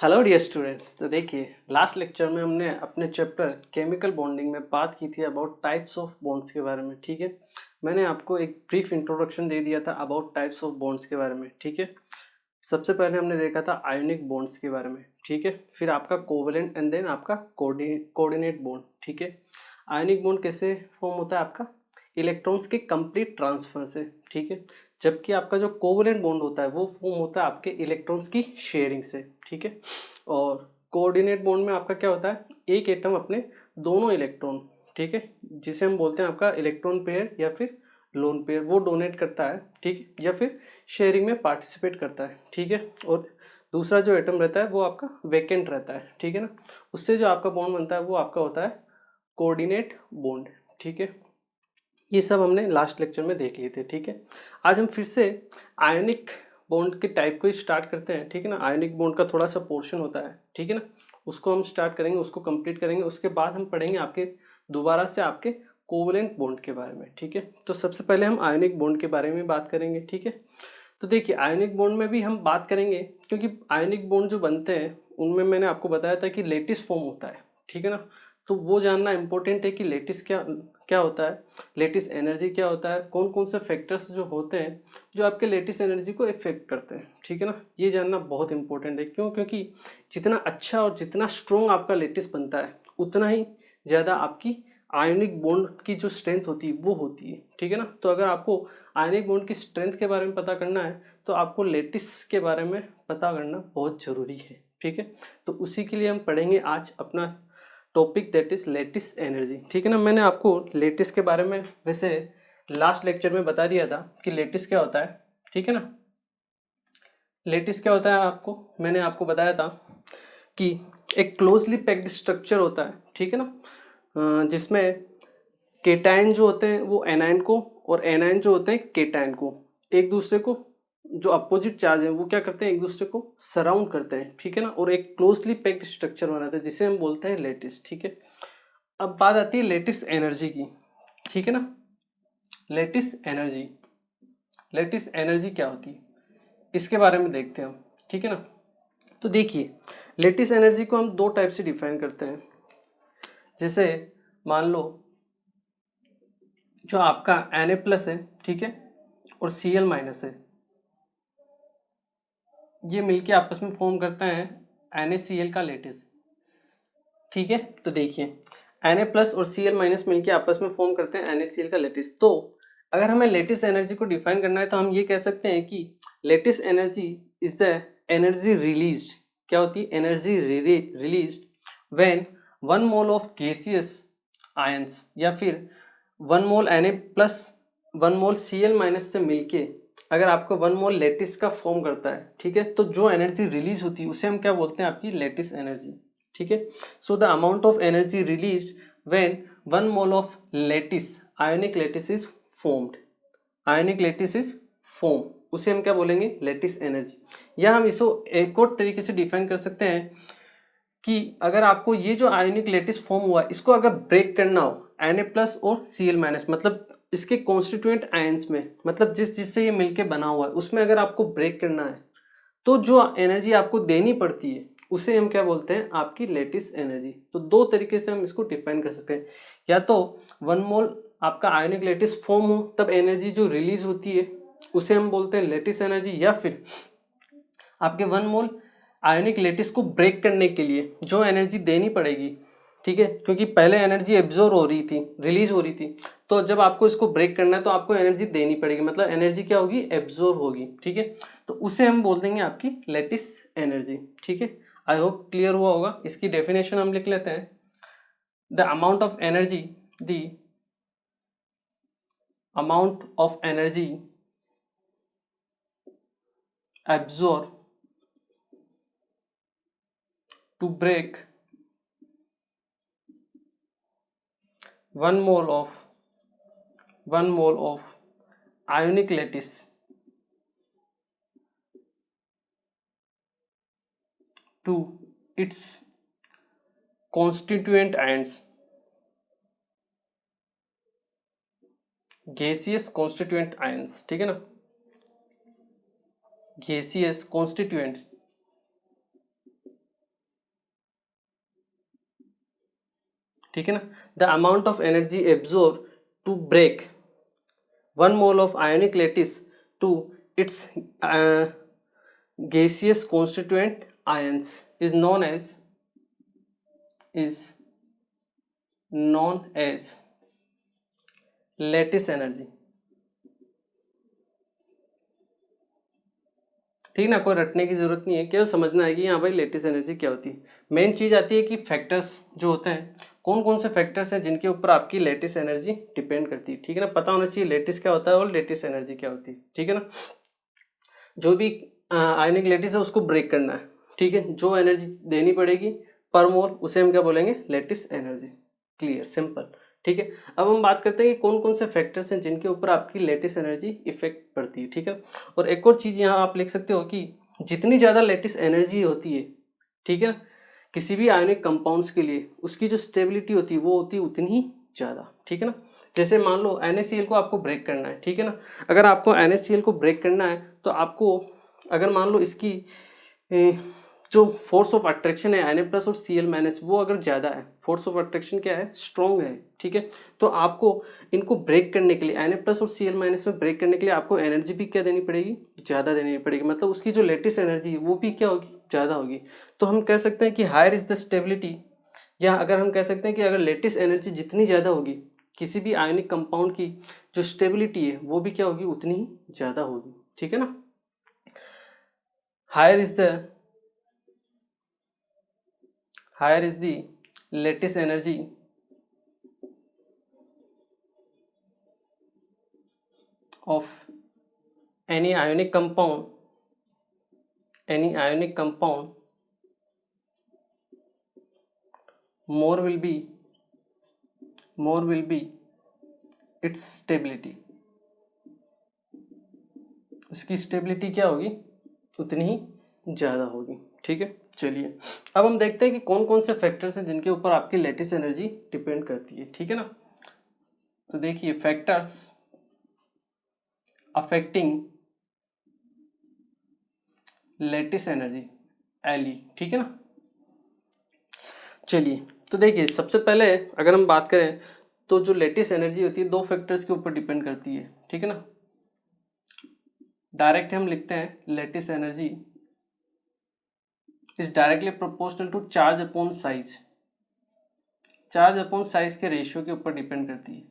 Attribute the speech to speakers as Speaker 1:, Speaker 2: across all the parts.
Speaker 1: Hello dear students. तो देखिए, last lecture में हमने अपने चैप्टर केमिकल बॉन्डिंग में बात की थी अबाउट टाइप्स ऑफ बॉन्ड्स के बारे में। ठीक है, मैंने आपको एक ब्रीफ इंट्रोडक्शन दे दिया था अबाउट टाइप्स ऑफ बॉन्ड्स के बारे में। ठीक है, सबसे पहले हमने देखा था आयोनिक बॉन्ड्स के बारे में। ठीक है, फिर आपका कोवेलेंट एंड देन आपका कोऑर्डिनेट बॉन्ड। ठीक है, आयोनिक बॉन्ड कैसे फॉर्म होता है? आपका इलेक्ट्रॉन्स के कंप्लीट ट्रांसफर से। ठीक है, जबकि आपका जो कोवेलेंट बॉन्ड होता है वो फॉर्म होता है आपके इलेक्ट्रॉन्स की शेयरिंग से। ठीक है, और कोऑर्डिनेट बॉन्ड में आपका क्या होता है? एक एटम अपने दोनों इलेक्ट्रॉन, ठीक है, जिसे हम बोलते हैं आपका इलेक्ट्रॉन पेयर या फिर लोन पेयर, वो डोनेट करता है। ठीक है, या फिर शेयरिंग में पार्टिसिपेट करता है। ठीक है, और दूसरा जो एटम रहता है वो आपका वेकेंट रहता है। ठीक है ना, उससे जो आपका बॉन्ड बनता है वो आपका होता है कोऑर्डिनेट बॉन्ड। ठीक है, ये सब हमने लास्ट लेक्चर में देख लिए थे। ठीक है, आज हम फिर से आयोनिक बॉन्ड के टाइप को ही स्टार्ट करते हैं। ठीक है ना, आयोनिक बॉन्ड का थोड़ा सा पोर्शन होता है। ठीक है ना, उसको हम स्टार्ट करेंगे, उसको कंप्लीट करेंगे। उसके बाद हम पढ़ेंगे आपके दोबारा से आपके कोवलेंट बॉन्ड के बारे में। ठीक है, तो सबसे पहले हम आयोनिक बॉन्ड के बारे में बात करेंगे। ठीक है, तो देखिए, आयोनिक बॉन्ड में भी हम बात करेंगे क्योंकि आयोनिक बॉन्ड जो बनते हैं उनमें मैंने आपको बताया था कि लेटिस फॉर्म होता है। ठीक है ना, तो वो जानना इंपॉर्टेंट है कि लेटिस क्या क्या होता है, लेटिस एनर्जी क्या होता है, कौन कौन से फैक्टर्स जो होते हैं जो आपके लेटिस एनर्जी को इफेक्ट करते हैं। ठीक है ना, ये जानना बहुत इंपॉर्टेंट है। क्यों? क्योंकि जितना अच्छा और जितना स्ट्रॉन्ग आपका लेटिस बनता है उतना ही ज़्यादा आपकी आयोनिक बॉन्ड की जो स्ट्रेंथ होती है वो होती है। ठीक है ना, तो अगर आपको आयोनिक बॉन्ड की स्ट्रेंथ के बारे में पता करना है तो आपको लेटिस के बारे में पता करना बहुत ज़रूरी है। ठीक है, तो उसी के लिए हम पढ़ेंगे आज अपना topic that is lettuce energy. ठीक है ना, मैंने आपको लेटिस के बारे में वैसे लास्ट लेक्चर में बता दिया था कि लेटिस क्या होता है। ठीक है ना, लेटिस क्या होता है आपको मैंने आपको बताया था कि एक क्लोजली पैक्ड स्ट्रक्चर होता है। ठीक है ना, जिसमें केटायन जो होते हैं वो एनायन को और एनायन जो होते हैं केटायन को एक दूसरे को, जो अपोजिट चार्ज है वो क्या करते हैं, एक दूसरे को सराउंड करते हैं। ठीक है ना, और एक क्लोजली पैक्ड स्ट्रक्चर बनाते हैं जिसे हम बोलते हैं लेटिस। ठीक है, अब बात आती है लेटिस एनर्जी की। ठीक है ना, लेटिस एनर्जी, लेटिस एनर्जी क्या होती है इसके बारे में देखते हैं हम। ठीक है ना, तो देखिए, लेटिस एनर्जी को हम दो टाइप से डिफाइन करते हैं। जैसे मान लो जो आपका Na+ है, ठीक है, और Cl- है, ये मिलके आपस में फॉर्म करते हैं NaCl का लेटिस। ठीक है, तो देखिए, Na+ और Cl- मिलके आपस में फॉर्म करते हैं NaCl का लेटिस। तो अगर हमें लेटिस एनर्जी को डिफाइन करना है तो हम ये कह सकते हैं कि lettuce energy is the energy released. क्या होती है? Energy released when 1 mole of gaseous ions या फिर 1 मोल Na+ 1 मोल Cl- से मिलके अगर आपको 1 मोल लेटिस का फॉर्म करता है, ठीक है, तो जो एनर्जी रिलीज होती है उसे हम क्या बोलते हैं? आपकी लेटिस एनर्जी। ठीक है, so the amount of energy released when 1 mole of lattice ionic lattice is formed, ionic lattice is form, उसे हम क्या बोलेंगे? Lattice energy. या हम इसको एक और तरीके से डिफाइन कर सकते हैं कि अगर आपको ये जो आयोनिक लेटिस फॉर्म हुआ इसको अगर ब्रेक करना हो Na+ और Cl- मतलब इसके कॉन्स्टिट्यूएंट आयंस में, मतलब जिससे ये मिलके बना हुआ है उसमें अगर आपको ब्रेक करना है तो जो एनर्जी आपको देनी पड़ती है उसे हम क्या बोलते हैं? आपकी लेटिस एनर्जी। तो दो तरीके से हम इसको डिफाइन कर सकते हैं, या तो 1 मोल आपका आयोनिक लेटिस फॉर्म हो तब एनर्जी जो रिलीज होती है उसे हम बोलते हैं लेटिस एनर्जी, या फिर आपके 1 मोल आयोनिक लेटिस को ब्रेक करने के लिए जो एनर्जी देनी पड़ेगी, ठीक है, क्योंकि पहले एनर्जी एब्जॉर्ब हो रही थी, रिलीज हो रही थी, तो जब आपको इसको ब्रेक करना है तो आपको एनर्जी देनी पड़ेगी, मतलब एनर्जी क्या होगी? एब्जॉर्ब होगी। ठीक है, तो उसे हम बोल देंगे आपकी लेटिस एनर्जी। ठीक है, आई होप क्लियर हुआ होगा। इसकी डेफिनेशन हम लिख लेते हैं, the amount of energy, the amount of energy absorb to break 1 mole of 1 mole of ionic lattice to its constituent ions, gaseous constituent ions। ठीक है ना, gaseous constituents ठीक है ना। The amount of energy absorb to break 1 mole of ionic lattice to its gaseous constituent ions is known as lattice energy। ठीक ना, कोई रटने की जरूरत नहीं है, केवल समझना है कि यहाँ भाई लेटिस एनर्जी क्या होती है। मेन चीज आती है कि फैक्टर्स जो होते हैं, कौन कौन से फैक्टर्स हैं जिनके ऊपर आपकी लेटिस एनर्जी डिपेंड करती है। ठीक है ना, पता होना चाहिए लेटिस क्या होता है और लेटिस एनर्जी क्या होती है। ठीक है ना, जो भी आयनिक लेटिस है उसको ब्रेक करना है। ठीक है, जो एनर्जी देनी पड़ेगी पर मोल उसे हम क्या बोलेंगे, लेटिस एनर्जी। Clear, simple. ठीक है, अब हम बात करते हैं कि कौन कौन से फैक्टर्स हैं जिनके ऊपर आपकी लेटिस एनर्जी इफेक्ट पड़ती है। ठीक है, और एक और चीज यहाँ आप लिख सकते हो कि जितनी ज्यादा लेटिस एनर्जी होती है, ठीक है ना, किसी भी आयनिक कंपाउंड्स के लिए उसकी जो स्टेबिलिटी होती है वो होती है उतनी ही ज्यादा। ठीक है ना, जैसे मान लो NaCl को आपको ब्रेक करना है। ठीक है ना, अगर आपको NaCl को ब्रेक करना है तो आपको, अगर मान लो इसकी जो फोर्स ऑफ अट्रैक्शन है Na प्लस और Cl माइनस वो अगर ज़्यादा है, फोर्स ऑफ अट्रैक्शन क्या है, स्ट्रॉन्ग है। ठीक है, तो आपको इनको ब्रेक करने के लिए Na प्लस और Cl माइनस में ब्रेक करने के लिए आपको एनर्जी भी क्या देनी पड़ेगी, ज़्यादा देनी पड़ेगी। मतलब उसकी जो लेटिस एनर्जी है वो भी क्या होगी, ज़्यादा होगी। तो हम कह सकते हैं कि हायर इज द स्टेबिलिटी, या अगर हम कह सकते हैं कि अगर लेटिस एनर्जी जितनी ज़्यादा होगी किसी भी आयनिक कंपाउंड की जो स्टेबिलिटी है वो भी क्या होगी, उतनी ही ज़्यादा होगी। ठीक है ना, higher is the lattice energy of any ionic compound, more will be its stability, उसकी स्टेबिलिटी क्या होगी, उतनी ही ज़्यादा होगी। ठीक है, चलिए अब हम देखते हैं कि कौन कौन से फैक्टर्स हैं जिनके ऊपर आपकी लेटिस एनर्जी डिपेंड करती है। ठीक है ना, तो देखिए factors affecting lattice energy LE। ठीक है ना, चलिए तो देखिए सबसे पहले अगर हम बात करें तो जो लेटिस एनर्जी होती है दो फैक्टर्स के ऊपर डिपेंड करती है। ठीक है ना, डायरेक्ट हम लिखते हैं lattice energy is directly proportional to charge upon size. Charge upon size के रेशियो के ऊपर डिपेंड करती है।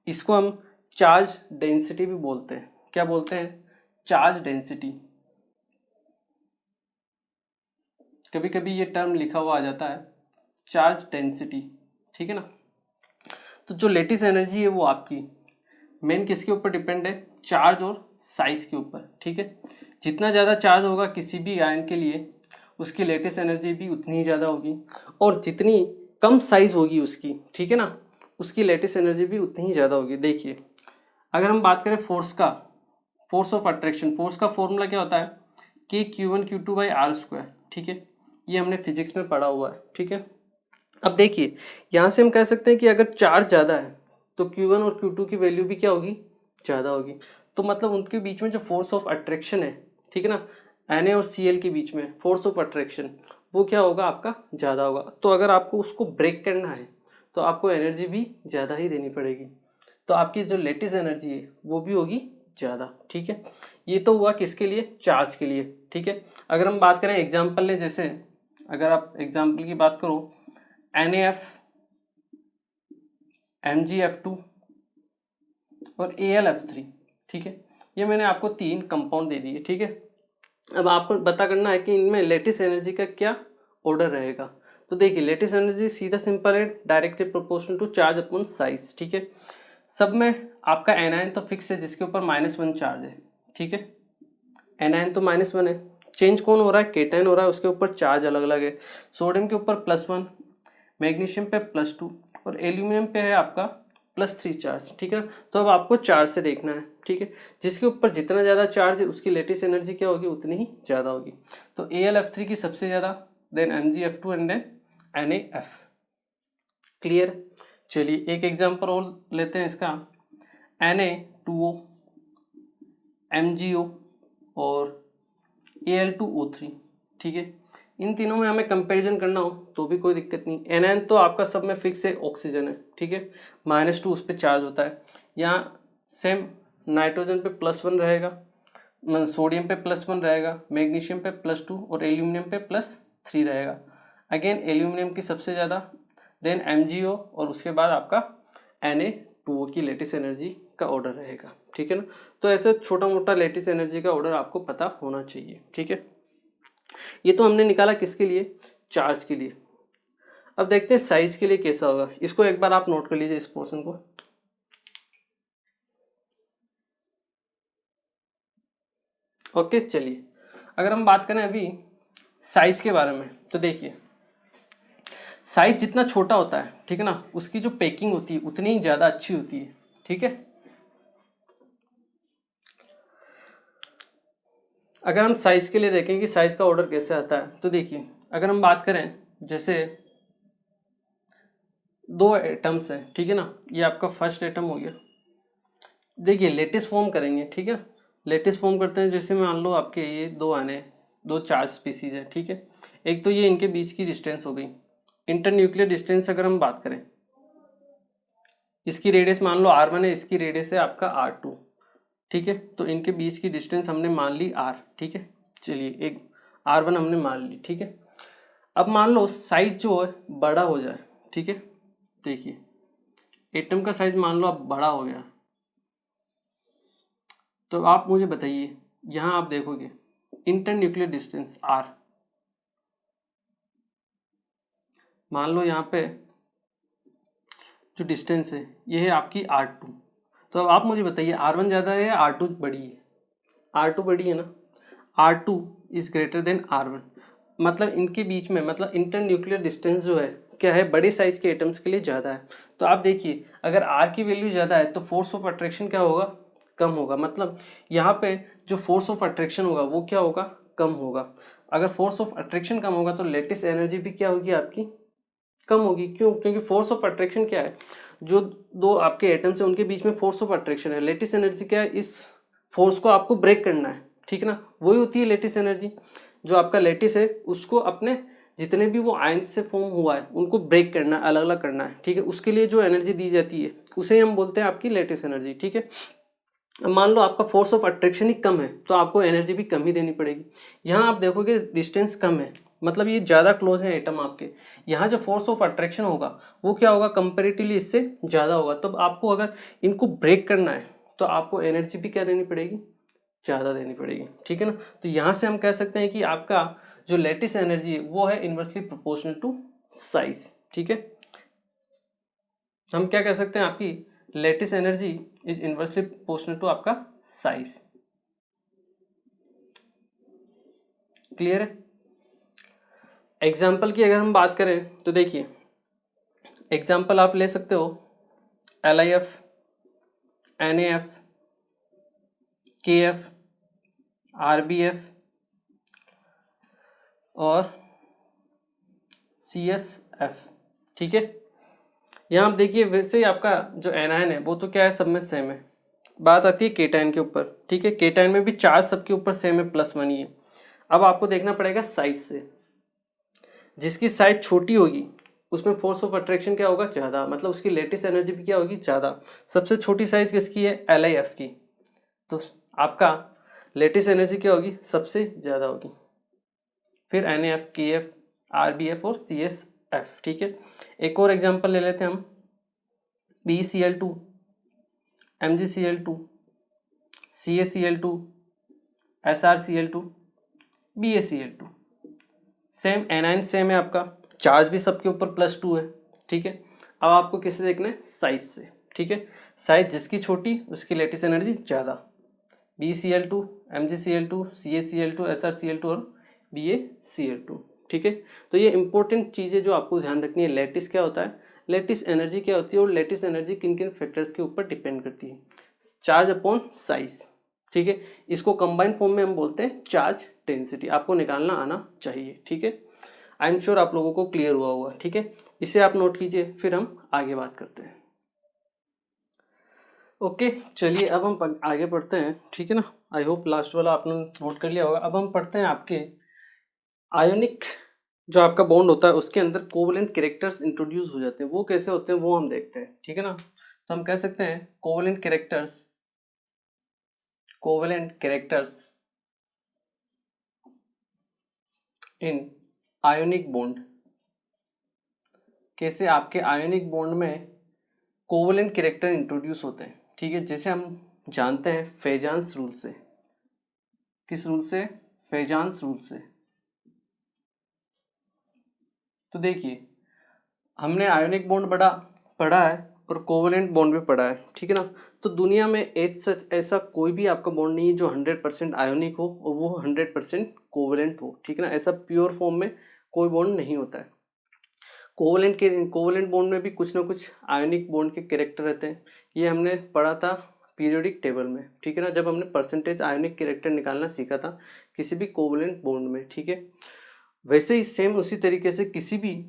Speaker 1: इसको हम चार्ज डेंसिटी भी बोलते हैं। क्या बोलते हैं, चार्ज डेंसिटी। कभी कभी ये टर्म लिखा हुआ आ जाता है चार्ज डेंसिटी। ठीक है ना, तो जो लेटिस एनर्जी है वो आपकी मेन किसके ऊपर डिपेंड है, चार्ज और साइज के ऊपर। ठीक है, जितना ज़्यादा चार्ज होगा किसी भी आयन के लिए उसकी लेटिस एनर्जी भी उतनी ही ज़्यादा होगी, और जितनी कम साइज होगी उसकी, ठीक है ना, उसकी लेटिस एनर्जी भी उतनी ही ज़्यादा होगी। देखिए अगर हम बात करें फोर्स का, फोर्स ऑफ अट्रैक्शन, फोर्स का फॉर्मूला क्या होता है, K(Q1Q2/R²। ठीक है, ये हमने फिजिक्स में पढ़ा हुआ है। ठीक है, अब देखिए यहाँ से हम कह सकते हैं कि अगर चार्ज ज़्यादा है तो Q1 और Q2 की वैल्यू भी क्या होगी, ज़्यादा होगी। तो मतलब उनके बीच में जो फोर्स ऑफ अट्रैक्शन है, ठीक है ना, Na और Cl के बीच में फोर्स ऑफ अट्रैक्शन वो क्या होगा, आपका ज़्यादा होगा। तो अगर आपको उसको ब्रेक करना है तो आपको एनर्जी भी ज़्यादा ही देनी पड़ेगी, तो आपकी जो लेटिस एनर्जी है वो भी होगी ज़्यादा। ठीक है, ये तो हुआ किसके लिए, चार्ज के लिए। ठीक है, अगर हम बात करें एग्जाम्पल लें, जैसे अगर आप एग्जाम्पल की बात करो NaF, MgF2 और AlF3। ठीक है, ये मैंने आपको 3 कंपाउंड दे दिए। ठीक है, अब आपको पता करना है कि इनमें लेटिस एनर्जी का क्या ऑर्डर रहेगा। तो देखिए लेटिस एनर्जी सीधा सिंपल है, directly proportional to charge upon size. ठीक है, सब में आपका एनायन तो फिक्स है जिसके ऊपर -1 चार्ज है। ठीक है, एनायन तो -1 है, चेंज कौन हो रहा है, केटायन हो रहा है, उसके ऊपर चार्ज अलग अलग है। सोडियम के ऊपर +1, मैग्नीशियम पे +2 और एल्यूमिनियम पे है आपका +3 चार्ज। ठीक है, तो अब आपको चार्ज से देखना है। ठीक है, जिसके ऊपर जितना ज़्यादा चार्ज है उसकी लेटिस एनर्जी क्या होगी, उतनी ही ज़्यादा होगी। तो AlF3 की सबसे ज़्यादा, then MgF2 and then NaF। Clear, चलिए एक एग्जांपल और लेते हैं इसका, Na2O, MgO और Al2O3। ठीक है, इन तीनों में हमें कंपैरिजन करना हो तो भी कोई दिक्कत नहीं। एनायन तो आपका सब में फिक्स है, ऑक्सीजन है, ठीक है, -2 उस पर चार्ज होता है। यहाँ सेम नाइट्रोजन पे +1 रहेगा, सोडियम पे +1 रहेगा, मैग्नीशियम पे +2 और एल्यूमिनियम पे +3 रहेगा। अगेन एल्यूमिनियम की सबसे ज़्यादा, देन MgO और उसके बाद आपका Na2O की लेटिस एनर्जी का ऑर्डर रहेगा, ठीक है ना। तो ऐसे छोटा मोटा लेटिस एनर्जी का ऑर्डर आपको पता होना चाहिए, ठीक है। ये तो हमने निकाला किसके लिए, चार्ज के लिए। अब देखते हैं साइज के लिए कैसा होगा। इसको एक बार आप नोट कर लीजिए इस पोर्शन को। ओके चलिए, अगर हम बात करें अभी साइज के बारे में तो देखिए साइज जितना छोटा होता है, ठीक है ना, उसकी जो पैकिंग होती है उतनी ही ज़्यादा अच्छी होती है, ठीक है। अगर हम साइज के लिए देखें कि साइज का ऑर्डर कैसे आता है तो देखिए, अगर हम बात करें जैसे 2 एटम्स हैं, ठीक है ना, ये आपका फर्स्ट एटम हो गया। देखिए लेटिस फॉर्म करेंगे, ठीक है, लेटिस फॉर्म करते हैं। जैसे मान लो आपके ये 2 आने, 2 चार्ज स्पीसीज है, ठीक है। एक तो ये इनके बीच की डिस्टेंस हो गई, इंटरन्यूक्लियर डिस्टेंस अगर हम बात करें, इसकी रेडियस मान लो r1 है, इसकी रेडियस है आपका r2, ठीक है। तो इनके बीच की डिस्टेंस हमने मान ली r, ठीक है। चलिए एक r1 हमने मान ली, ठीक है। अब मान लो साइज जो है बड़ा हो जाए, ठीक है। देखिए एटम का साइज मान लो अब बड़ा हो गया, तो आप मुझे बताइए, यहाँ आप देखोगे इंटरन्यूक्लियर डिस्टेंस r, मान लो यहाँ पे जो डिस्टेंस है ये है आपकी r2। तो अब आप मुझे बताइए r1 ज़्यादा है या r2 बड़ी है, r2 बड़ी है ना, r2 is greater than r1। मतलब इनके बीच में, मतलब इंटरन्यूक्लियर डिस्टेंस जो है क्या है, बड़े साइज के एटम्स के लिए ज़्यादा है। तो आप देखिए अगर r की वैल्यू ज़्यादा है तो फोर्स ऑफ अट्रैक्शन क्या होगा, कम होगा। मतलब यहाँ पे जो फोर्स ऑफ अट्रैक्शन होगा वो क्या होगा, कम होगा। अगर फोर्स ऑफ अट्रैक्शन कम होगा तो लेटिस एनर्जी भी क्या होगी आपकी, कम होगी। क्यों, क्योंकि फोर्स ऑफ अट्रैक्शन क्या है, जो दो आपके एटम्स हैं उनके बीच में फोर्स ऑफ अट्रैक्शन है। लेटिस एनर्जी क्या है, इस फोर्स को आपको ब्रेक करना है, ठीक है ना, वही होती है लेटिस एनर्जी। जो आपका लेटिस है उसको अपने जितने भी वो आयंस से फॉर्म हुआ है उनको ब्रेक करना है, अलग अलग करना है, ठीक है। उसके लिए जो एनर्जी दी जाती है उसे हम बोलते हैं आपकी लेटिस एनर्जी, ठीक है। अब मान लो आपका फोर्स ऑफ अट्रैक्शन ही कम है तो आपको एनर्जी भी कम ही देनी पड़ेगी। यहाँ आप देखोगे डिस्टेंस कम है, मतलब ये ज़्यादा क्लोज है एटम आपके, यहाँ जो फोर्स ऑफ अट्रैक्शन होगा वो क्या होगा, कंपेरेटिवली इससे ज़्यादा होगा। तब आपको अगर इनको ब्रेक करना है तो आपको एनर्जी भी क्या देनी पड़ेगी, ज़्यादा देनी पड़ेगी, ठीक है ना। तो यहाँ से हम कह सकते हैं कि आपका जो लेटिस एनर्जी है वो है इन्वर्सली प्रोपोर्शनल टू साइज, ठीक है। हम क्या कह सकते हैं, आपकी lattice energy is inversely proportional to आपका साइज। क्लियर है। एग्जाम्पल की अगर हम बात करें तो देखिए एग्जाम्पल आप ले सकते हो LIF, NAF, KF, RBF और CSF, ठीक है। यहाँ आप देखिए वैसे ही आपका जो एनायन है वो तो क्या है, सब में सेम है। बात आती है केटायन के ऊपर, ठीक है। केटायन में भी चार्ज सबके ऊपर सेम है, +1 ही है। अब आपको देखना पड़ेगा साइज से, जिसकी साइज छोटी होगी उसमें फोर्स ऑफ अट्रैक्शन क्या होगा, ज़्यादा, मतलब उसकी लेटिस एनर्जी भी क्या होगी, ज़्यादा। सबसे छोटी साइज किसकी है, LIF की, तो आपका लेटिस एनर्जी क्या होगी, सबसे ज़्यादा होगी। फिर NAF, KF, RBF और CSF, ठीक है। एक और एग्जांपल ले लेते हैं हम, BeCl2, MgCl2, CaCl2, SrCl2, BaCl2। Same A9 same है आपका, चार्ज भी सबके ऊपर +2 है, ठीक है। अब आपको किससे देखना है, साइज से, ठीक है। साइज जिसकी छोटी उसकी लेटिस एनर्जी ज़्यादा, BeCl2, MgCl2, CaCl2, SrCl2 और BaCl2, ठीक है। तो ये इंपॉर्टेंट चीज़ें जो आपको ध्यान रखनी है, लेटिस क्या होता है, लेटिस एनर्जी क्या होती है, और लेटिस एनर्जी किन किन फैक्टर्स के ऊपर डिपेंड करती है, चार्ज अपॉन साइज, ठीक है। इसको कंबाइंड फॉर्म में हम बोलते हैं चार्ज डेंसिटी। आपको निकालना आना चाहिए, ठीक है। आई एम श्योर आप लोगों को क्लियर हुआ होगा, ठीक है। इसे आप नोट कीजिए, फिर हम आगे बात करते हैं। ओके चलिए अब हम आगे पढ़ते हैं, ठीक है ना। आई होप लास्ट वाला आपने नोट कर लिया होगा। अब हम पढ़ते हैं आपके आयोनिक जो आपका बॉन्ड होता है उसके अंदर कोवलेंट कैरेक्टर्स इंट्रोड्यूस हो जाते हैं। वो कैसे होते हैं वो हम देखते हैं, ठीक है ना। तो हम कह सकते हैं covalent characters in ionic bond. कैसे आपके आयोनिक बॉन्ड में कोवलेंट कैरेक्टर इंट्रोड्यूस होते हैं, ठीक है, जिसे हम जानते हैं फेजांस रूल से। किस रूल से? फेजांस रूल से। तो देखिए हमने आयोनिक बॉन्ड पढ़ा है और कोवलेंट बॉन्ड भी पढ़ा है, ठीक है ना। तो दुनिया में ऐसा कोई भी आपका बॉन्ड नहीं है जो 100% आयोनिक हो और वो 100% कोवलेंट हो, ठीक है ना। ऐसा प्योर फॉर्म में कोई बॉन्ड नहीं होता है। कोवलेंट बॉन्ड में भी कुछ ना कुछ आयोनिक बॉन्ड के कैरेक्टर रहते हैं। ये हमने पढ़ा था पीरियोडिक टेबल में, ठीक है ना, जब हमने परसेंटेज आयोनिक कैरेक्टर निकालना सीखा था किसी भी कोवलेंट बॉन्ड में, ठीक है। वैसे ही सेम उसी तरीके से किसी भी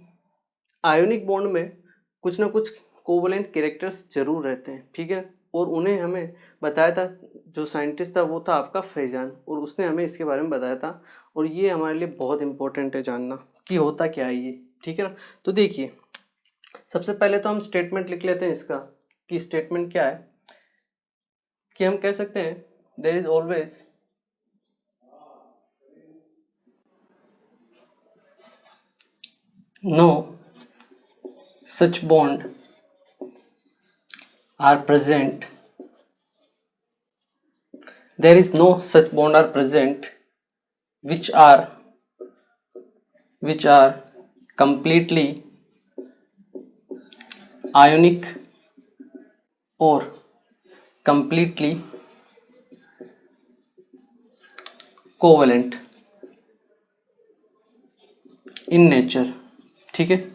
Speaker 1: आयोनिक बॉन्ड में कुछ ना कुछ कोवलेंट कैरेक्टर्स जरूर रहते हैं, ठीक है। और उन्हें हमें बताया था, जो साइंटिस्ट था वो था आपका फैजान, और उसने हमें इसके बारे में बताया था। और ये हमारे लिए बहुत इंपॉर्टेंट है जानना कि होता क्या है ये, ठीक है ना। तो देखिए सबसे पहले तो हम स्टेटमेंट लिख लेते हैं इसका, कि स्टेटमेंट क्या है, कि हम कह सकते हैं there is always no such bond are present. There is no such bond are present which are completely ionic or completely covalent in nature, ठीक है।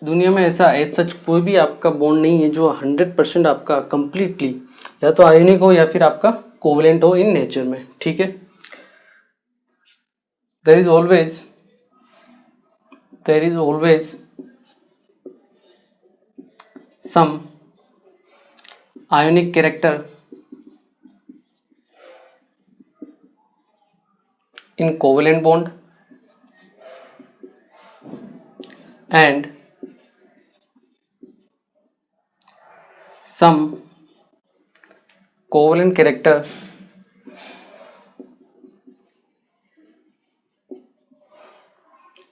Speaker 1: दुनिया में ऐसा एज सच कोई भी आपका बॉन्ड नहीं है जो 100% आपका कंप्लीटली या तो आयोनिक हो या फिर आपका कोवलेंट हो इन नेचर में, ठीक है। There is always some ionic character in covalent bond and some covalent character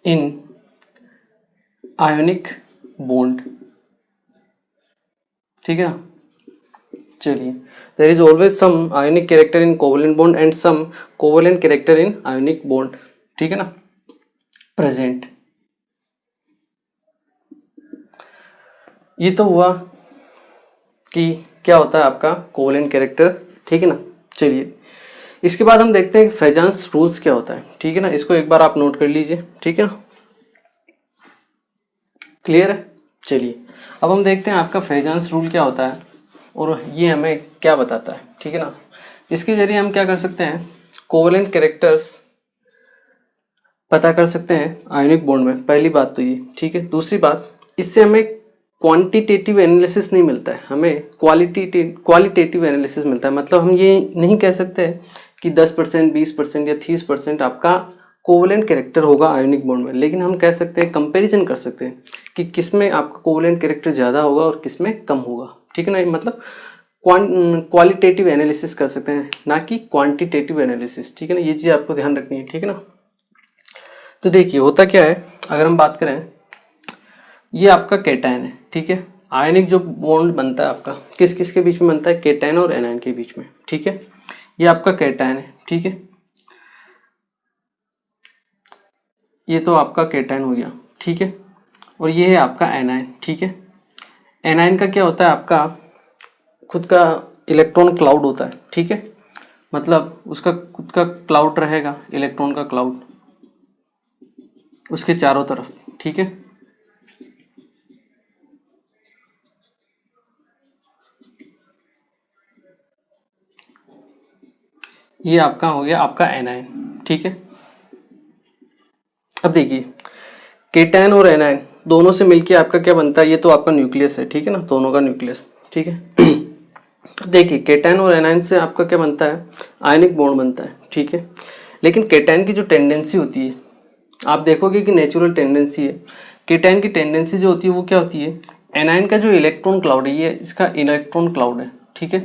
Speaker 1: in ionic bond, ठीक है ना। चलिए there is always some ionic character in covalent bond and some covalent character in ionic bond, ठीक है ना, present. ये तो हुआ कि क्या होता है आपका कोवलेंट कैरेक्टर, ठीक है ना। चलिए इसके बाद हम देखते हैं फेजांस रूल्स क्या होता है, ठीक है ना। इसको एक बार आप नोट कर लीजिए, ठीक है ना, क्लियर है। चलिए अब हम देखते हैं आपका फेजांस रूल क्या होता है और ये हमें क्या बताता है, ठीक है ना। इसके जरिए हम क्या कर सकते हैं, कोवलेंट कैरेक्टर्स पता कर सकते हैं आयोनिक बॉन्ड में, पहली बात तो ये, ठीक है। दूसरी बात, इससे हमें क्वांटिटेटिव एनालिसिस नहीं मिलता है, हमें क्वालिटेटिव एनालिसिस मिलता है। मतलब हम ये नहीं कह सकते कि 10%, 20% या 30% आपका कोवलेंट कैरेक्टर होगा आयोनिक बॉन्ड में, लेकिन हम कह सकते हैं, कंपैरिजन कर सकते हैं कि किसमें आपका कोवलेंट कैरेक्टर ज़्यादा होगा और किसमें कम होगा, ठीक है ना। मतलब क्वालिटेटिव एनालिसिस कर सकते हैं, ना कि क्वांटिटेटिव एनालिसिस, ठीक है ना। ये चीज़ आपको ध्यान रखनी है, ठीक है ना। तो देखिए होता क्या है, अगर हम बात करें, ये आपका केटायन है, ठीक है। आयनिक जो बॉन्ड बनता है आपका किस किस के बीच में बनता है, केटायन और एनायन के बीच में, ठीक है। ये आपका केटायन है, ठीक है। ये तो आपका केटायन हो गया, ठीक है। और ये है आपका एनायन, ठीक है। एनायन का क्या होता है, आपका खुद का इलेक्ट्रॉन क्लाउड होता है, ठीक है। मतलब उसका खुद का क्लाउड रहेगा, इलेक्ट्रॉन का क्लाउड उसके चारों तरफ, ठीक है। ये आपका हो गया आपका एनायन, ठीक है। अब देखिए केटायन और एनायन दोनों से मिलके आपका क्या बनता है, ये तो आपका न्यूक्लियस है, ठीक है ना, दोनों का न्यूक्लियस, ठीक है। देखिए केटायन और एनायन से आपका क्या बनता है, आयनिक बॉन्ड बनता है, ठीक है। लेकिन केटायन की जो टेंडेंसी होती है आप देखोगे कि नेचुरल टेंडेंसी है, केटायन की टेंडेंसी जो होती है वो क्या होती है, एनायन का जो इलेक्ट्रॉन क्लाउड है ये इसका इलेक्ट्रॉन क्लाउड है, ठीक है,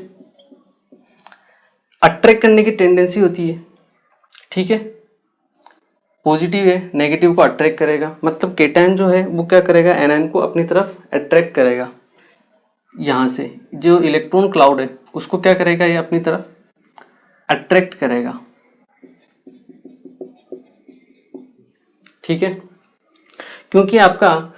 Speaker 1: अट्रैक्ट करने की टेंडेंसी होती है, ठीक है, पॉजिटिव है, नेगेटिव को अट्रैक्ट करेगा, मतलब केटायन जो है वो क्या करेगा, एनायन को अपनी तरफ अट्रैक्ट करेगा, यहाँ से जो इलेक्ट्रॉन क्लाउड है उसको क्या करेगा, ये अपनी तरफ अट्रैक्ट करेगा, ठीक है, क्योंकि आपका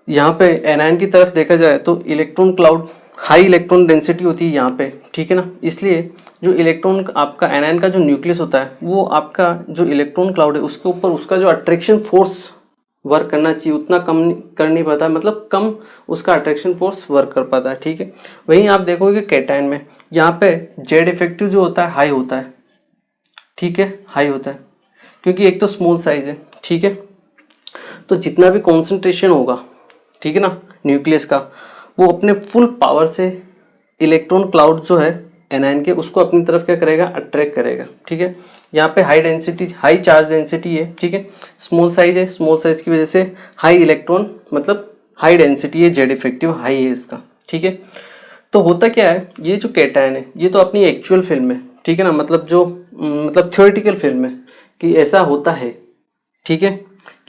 Speaker 1: यहाँ पे एनायन की तरफ देखा जाए तो electron cloud high electron density होती है यहाँ पे, ठीक है ना, इसलिए जो इलेक्ट्रॉन आपका एनायन का जो न्यूक्लियस होता है वो आपका जो इलेक्ट्रॉन क्लाउड है उसके ऊपर उसका जो अट्रैक्शन फोर्स वर्क करना चाहिए उतना कम कर नहीं पाता, मतलब कम उसका अट्रैक्शन फोर्स वर्क कर पाता है, ठीक है। वहीं आप देखोगे कैटायन में यहाँ पे जेड इफेक्टिव जो होता है हाई होता है, ठीक है, हाई होता है, क्योंकि एक तो स्मॉल साइज है, ठीक है, तो जितना भी कॉन्सेंट्रेशन होगा, ठीक है ना, न्यूक्लियस का, वो अपने फुल पावर से इलेक्ट्रॉन क्लाउड जो है एनायन के उसको अपनी तरफ क्या करेगा, अट्रैक्ट करेगा, ठीक है। यहाँ पे high density, high charge density है, ठीक है, स्मॉल साइज है, स्मॉल साइज की वजह से हाई इलेक्ट्रॉन मतलब हाई डेंसिटी है, जेड इफेक्टिव हाई है इसका, ठीक है। तो होता क्या है, ये जो कैटायन है ये तो अपनी एक्चुअल फिल्म है, ठीक है ना, मतलब जो मतलब थ्योरेटिकल फिल्म है कि ऐसा होता है, ठीक है,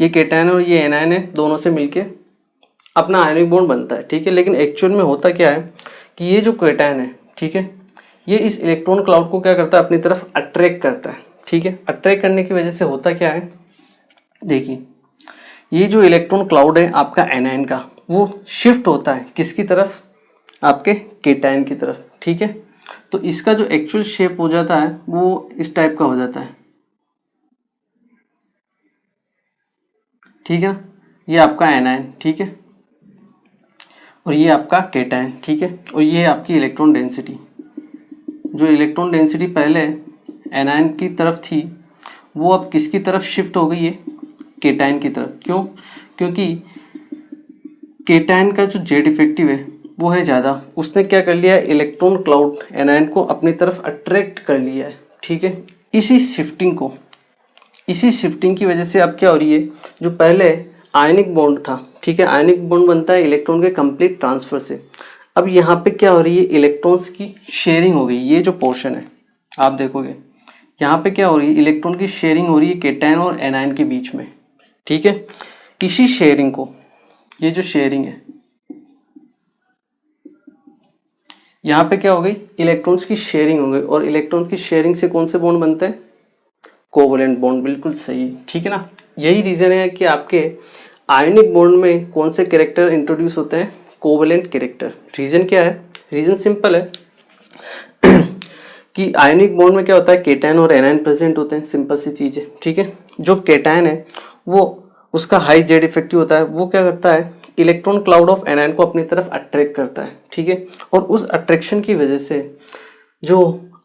Speaker 1: ये कैटायन और ये एनायन है दोनों से मिलके अपना आयनिक बॉन्ड बनता है, ठीक है, लेकिन एक्चुअल में होता क्या है कि ये जो कैटायन है, ठीक है, ये इस इलेक्ट्रॉन क्लाउड को क्या करता है, अपनी तरफ अट्रैक्ट करता है, ठीक है, अट्रैक्ट करने की वजह से होता क्या है, देखिए ये जो इलेक्ट्रॉन क्लाउड है आपका एनायन का वो शिफ्ट होता है किसकी तरफ, आपके कैटायन की तरफ, ठीक है। तो इसका जो एक्चुअल शेप हो जाता है वो इस टाइप का हो जाता है, ठीक है, ये आपका एनायन, ठीक है, और ये आपका कैटायन, ठीक है, और ये आपकी इलेक्ट्रॉन डेंसिटी, जो इलेक्ट्रॉन डेंसिटी पहले एनायन की तरफ थी वो अब किसकी तरफ शिफ्ट हो गई है, कैटायन की तरफ, क्यों, क्योंकि कैटायन का जो जेड इफेक्टिव है वो है ज़्यादा, उसने क्या कर लिया है, इलेक्ट्रॉन क्लाउड एनायन को अपनी तरफ अट्रैक्ट कर लिया है, ठीक है। इसी शिफ्टिंग की वजह से अब क्या हो रही है, जो पहले आयनिक बॉन्ड था, ठीक है, आयनिक बॉन्ड बनता है इलेक्ट्रॉन के कंप्लीट ट्रांसफर से, अब यहाँ पे क्या हो रही है, इलेक्ट्रॉन्स की शेयरिंग हो गई, ये जो पोर्शन है आप देखोगे यहाँ पे क्या हो रही है, इलेक्ट्रॉन की शेयरिंग हो रही है कैटायन और एनायन के बीच में, ठीक है। इसी शेयरिंग को, ये जो शेयरिंग है यहाँ पे क्या हो गई, इलेक्ट्रॉन्स की शेयरिंग हो गई, और इलेक्ट्रॉन्स की शेयरिंग से कौन से बॉन्ड बनते हैं, कोवलेंट बॉन्ड, बिल्कुल सही, ठीक है ना। यही रीजन है कि आपके आयनिक बॉन्ड में कौन से कैरेक्टर इंट्रोड्यूस होते हैं, कोवलेंट कैरेक्टर। रीजन क्या है, रीजन सिंपल है कि आयनिक बॉन्ड में क्या होता है, कैटायन और एनायन प्रेजेंट होते हैं, सिंपल सी चीज है, ठीक है। जो कैटायन है वो उसका हाई जेड इफेक्टिव होता है, वो क्या करता है, इलेक्ट्रॉन क्लाउड ऑफ एनायन को अपनी तरफ अट्रैक्ट करता है, ठीक है, और उस अट्रैक्शन की वजह से जो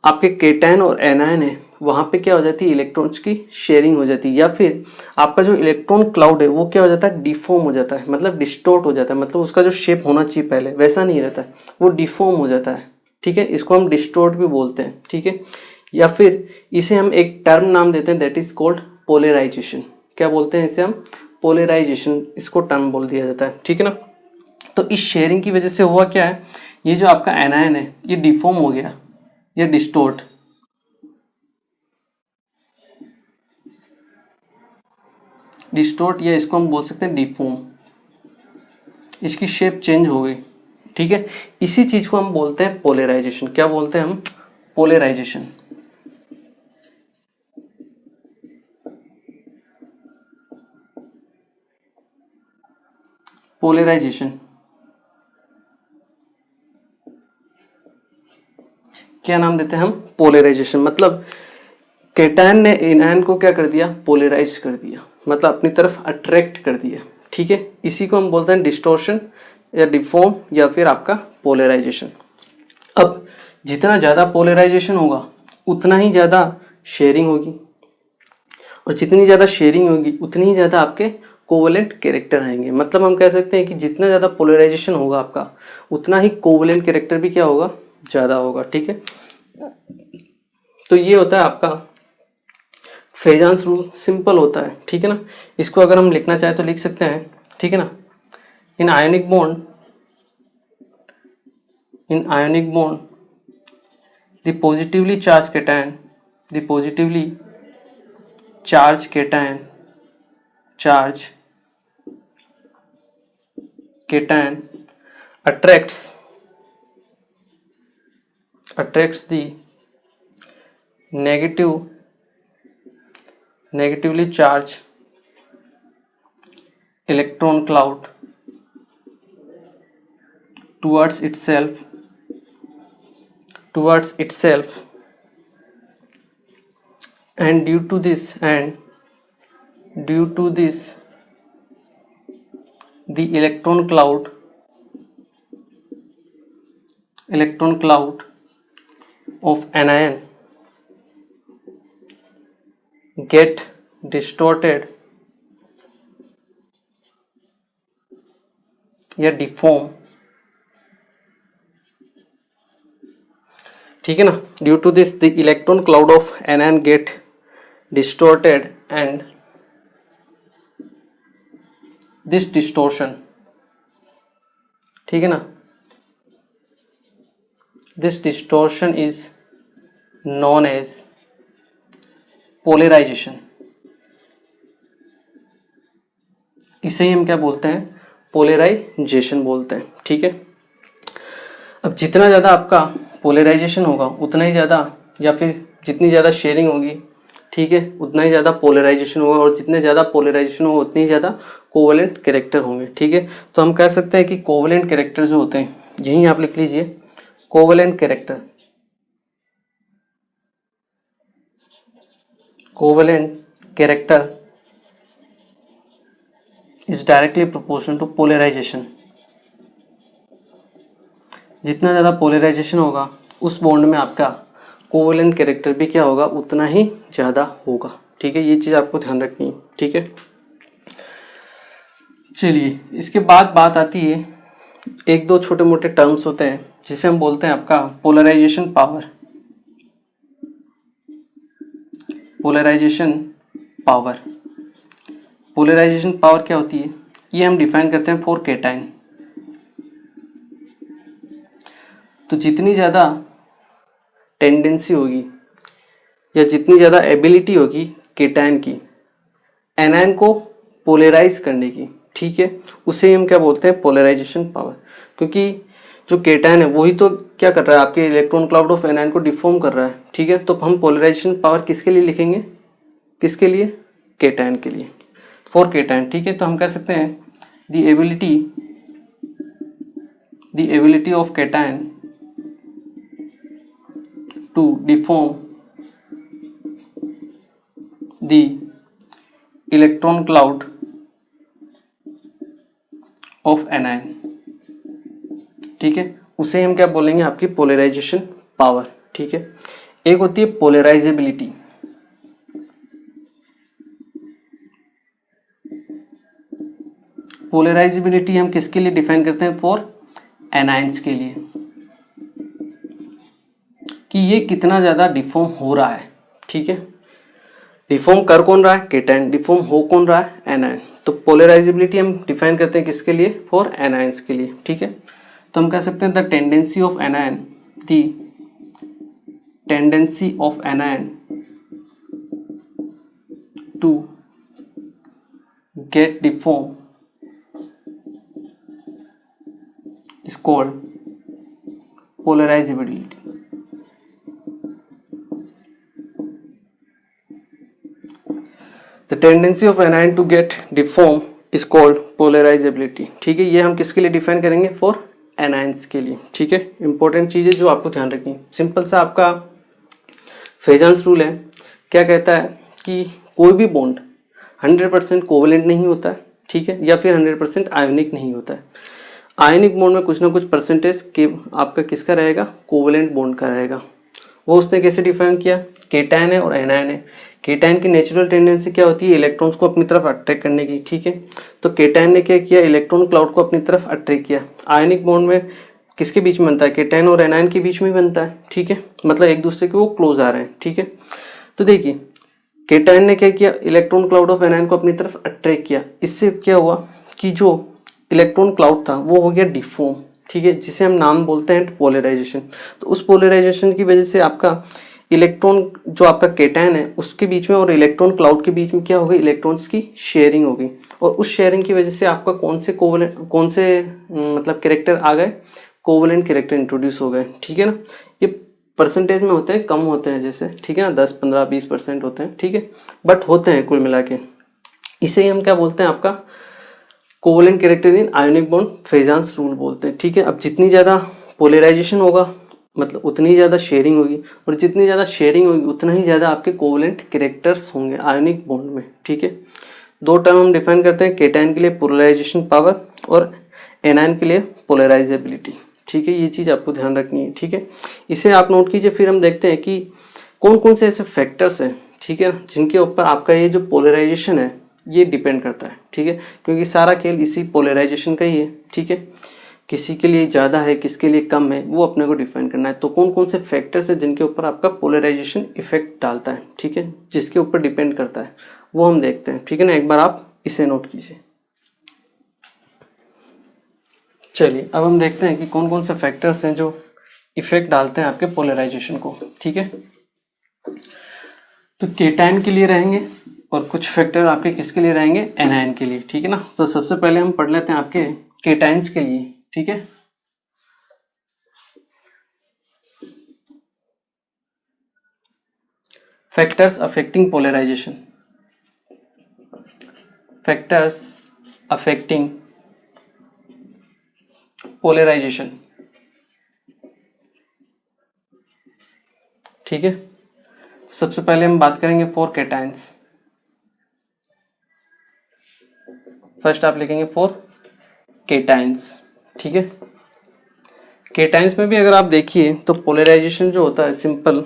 Speaker 1: आपके कैटायन और एनायन है वहाँ पे क्या हो जाती है, इलेक्ट्रॉन्स की शेयरिंग हो जाती है, या फिर आपका जो इलेक्ट्रॉन क्लाउड है वो क्या हो जाता है, डिफॉर्म हो जाता है, मतलब डिस्टोर्ट हो जाता है, मतलब उसका जो शेप होना चाहिए पहले वैसा नहीं रहता है, वो डिफॉर्म हो जाता है, ठीक है, इसको हम डिस्टोर्ट भी बोलते हैं, ठीक है, या फिर इसे हम एक टर्म नाम देते हैं, दैट इज कॉल्ड पोलराइजेशन। क्या बोलते हैं इसे हम, पोलराइजेशन, इसको टर्म बोल दिया जाता है, ठीक है ना। तो इस शेयरिंग की वजह से हुआ क्या है, ये जो आपका एनायन है ये डिफॉर्म हो गया, ये डिस्टोर्ट, या इसको हम बोल सकते हैं डिफॉर्म, इसकी शेप चेंज हो गई, ठीक है। इसी चीज को हम बोलते हैं पोलराइजेशन। क्या बोलते हैं हम, पोलराइजेशन। पोलराइजेशन क्या नाम देते हैं हम, पोलराइजेशन, मतलब कैटायन ने एनायन को क्या कर दिया, पोलराइज कर दिया, मतलब अपनी तरफ अट्रैक्ट कर दिया, ठीक है। इसी को हम बोलते हैं डिस्टोर्शन या डिफॉर्म या फिर आपका पोलराइजेशन। अब जितना ज़्यादा पोलराइजेशन होगा उतना ही ज़्यादा शेयरिंग होगी, और जितनी ज़्यादा शेयरिंग होगी उतनी ही ज़्यादा आपके कोवलेंट कैरेक्टर आएंगे। मतलब हम कह सकते हैं कि जितना ज़्यादा पोलराइजेशन होगा आपका उतना ही कोवलेंट कैरेक्टर भी क्या होगा, ज़्यादा होगा, ठीक है। तो ये होता है आपका फेजांस रूल सिंपल होता है, ठीक है ना। इसको अगर हम लिखना चाहें तो लिख सकते हैं, ठीक है ना। इन ionic bond the positively charge cation attracts the negatively charged electron cloud towards itself, and due to this the electron cloud of anion get distorted या डिफॉर्म, ठीक है ना। Due to this the electron cloud of anion get distorted and this distortion, ठीक है ना, this distortion is known as polarization. इसे ही हम क्या बोलते हैं, पोलराइजेशन बोलते हैं, ठीक है। अब जितना ज़्यादा आपका पोलराइजेशन होगा उतना ही ज़्यादा, या फिर जितनी ज़्यादा शेयरिंग होगी, ठीक है, उतना ही ज़्यादा पोलराइजेशन होगा, और जितने ज़्यादा पोलराइजेशन होगा उतनी ज़्यादा कोवेलेंट कैरेक्टर होंगे, ठीक है। तो हम कह सकते हैं कि कोवेलेंट कैरेक्टर जो होते हैं, यहीं आप लिख लीजिए, covalent character is directly proportional to polarization. जितना ज़्यादा पोलराइजेशन होगा उस बॉन्ड में आपका कोवेलेंट कैरेक्टर भी क्या होगा, उतना ही ज़्यादा होगा, ठीक है। ये चीज़ आपको ध्यान रखनी है, ठीक है। चलिए, इसके बाद बात आती है, एक दो छोटे मोटे टर्म्स होते हैं जिसे हम बोलते हैं आपका पोलराइजेशन पावर। पोलराइजेशन पावर क्या होती है, ये हम डिफाइन करते हैं फॉर केटाइन। तो जितनी ज़्यादा टेंडेंसी होगी या जितनी ज़्यादा एबिलिटी होगी केटाइन की एनायन को पोलराइज करने की, ठीक है, उसे हम क्या बोलते हैं, पोलराइजेशन पावर। क्योंकि जो केटाइन है वही तो क्या कर रहा है, आपके इलेक्ट्रॉन क्लाउड ऑफ एनायन को डिफॉर्म कर रहा है, ठीक है। तो हम पोलराइजेशन पावर किसके लिए लिखेंगे, किसके लिए, केटाइन के लिए, फॉर केटाइन, ठीक है। तो हम कह सकते हैं the ability of cation to deform the electron cloud of anion, ठीक है, उसे हम क्या बोलेंगे, आपकी पोलराइजेशन पावर, ठीक है। एक होती है पोलराइजेबिलिटी। पोलराइजेबिलिटी हम किसके लिए डिफाइन करते हैं, फॉर एनायंस के लिए, कि ये कितना ज़्यादा डिफॉर्म हो रहा है, ठीक है। डिफॉर्म कर कौन रहा है, केटाइन, डिफॉर्म हो कौन रहा है, एनायन। तो पोलराइजेबिलिटी हम डिफाइन करते हैं किसके लिए, फॉर एनायंस के लिए, ठीक है। तो हम कह सकते हैं the tendency of anion to get deform is called polarizability. The tendency of anion to get deform is called polarizability, ठीक है। ये हम किसके लिए डिफाइन करेंगे, फॉर एनायंस के लिए, ठीक है। इंपॉर्टेंट चीज़ है जो आपको ध्यान रखनी है। सिंपल सा आपका फेजांस रूल है, क्या कहता है कि कोई भी बॉन्ड 100% कोवेलेंट नहीं होता है, ठीक है, या फिर 100% आयोनिक नहीं होता है। आयनिक बॉन्ड में कुछ ना कुछ परसेंटेज के आपका किसका रहेगा, कोवेलेंट बॉन्ड का रहेगा। वो उसने कैसे डिफाइन किया, केटायन है और एनायन है। केटायन की नेचुरल टेंडेंसी क्या होती है, इलेक्ट्रॉन्स को अपनी तरफ अट्रैक्ट करने की, ठीक है। तो केटायन ने क्या किया, इलेक्ट्रॉन क्लाउड को अपनी तरफ अट्रैक्ट किया। आयनिक बॉन्ड में किसके बीच में बनता है, केटायन और एनायन के बीच में बनता है, ठीक है, मतलब एक दूसरे के वो क्लोज आ रहे हैं, ठीक है। तो देखिए केटायन ने क्या किया, इलेक्ट्रॉन क्लाउड ऑफ एनायन को अपनी तरफ अट्रैक्ट किया। इससे क्या हुआ कि जो इलेक्ट्रॉन क्लाउड था वो हो गया डिफॉर्म, ठीक है, जिसे हम नाम बोलते हैं पोलराइजेशन। तो उस पोलराइजेशन की वजह से आपका इलेक्ट्रॉन जो आपका केटायन है उसके बीच में और इलेक्ट्रॉन क्लाउड के बीच में क्या होगी, इलेक्ट्रॉन्स की शेयरिंग होगी। और उस शेयरिंग की वजह से आपका कौन से मतलब कैरेक्टर आ गए, कोवलेंट कैरेक्टर इंट्रोड्यूस हो गए, ठीक है ना। ये परसेंटेज में होते हैं, कम होते हैं जैसे, ठीक है ना, 10 15 20% होते हैं, ठीक है, बट होते हैं कुल मिला के। इसे ही हम क्या बोलते हैं, आपका covalent character in ionic bond Fajans rule बोलते हैं, ठीक है। अब जितनी ज़्यादा पोलराइजेशन होगा मतलब उतनी ज़्यादा शेयरिंग होगी, और जितनी ज़्यादा शेयरिंग होगी उतना ही ज़्यादा आपके कोवलेंट कैरेक्टर्स होंगे आयोनिक बॉन्ड में, ठीक है। दो टर्म हम डिफाइन करते हैं, केटायन के लिए पोलराइजेशन पावर और एनायन के लिए पोलराइजेबिलिटी, ठीक है। ये चीज़ आपको ध्यान रखनी है, ठीक है। इसे आप नोट कीजिए। फिर हम देखते हैं कि कौन कौन से ऐसे फैक्टर्स हैं, ठीक है, जिनके ऊपर आपका ये जो पोलराइजेशन है ये डिपेंड करता है, ठीक है, क्योंकि सारा खेल इसी पोलराइजेशन का ही है, ठीक है। किसी के लिए ज़्यादा है, किसके लिए कम है, वो अपने को डिफाइन करना है। तो कौन कौन से फैक्टर्स है जिनके ऊपर आपका पोलराइजेशन इफेक्ट डालता है, ठीक है, जिसके ऊपर डिपेंड करता है, वो हम देखते हैं, ठीक है ना। एक बार आप इसे नोट कीजिए। चलिए अब हम देखते हैं कि कौन कौन से फैक्टर्स हैं जो इफेक्ट डालते हैं आपके पोलराइजेशन को, ठीक है। तो केटायन के लिए रहेंगे और कुछ फैक्टर आपके किसके लिए रहेंगे, एनायन के लिए, ठीक है ना। तो सबसे पहले हम पढ़ लेते हैं आपके केटायंस के लिए, ठीक है। Factors affecting polarization, factors affecting polarization, ठीक है। सबसे पहले हम बात करेंगे फॉर केटायंस। फर्स्ट आप लिखेंगे फॉर केटायंस, ठीक है। केटायंस में भी अगर आप देखिए तो पोलराइजेशन जो होता है, सिंपल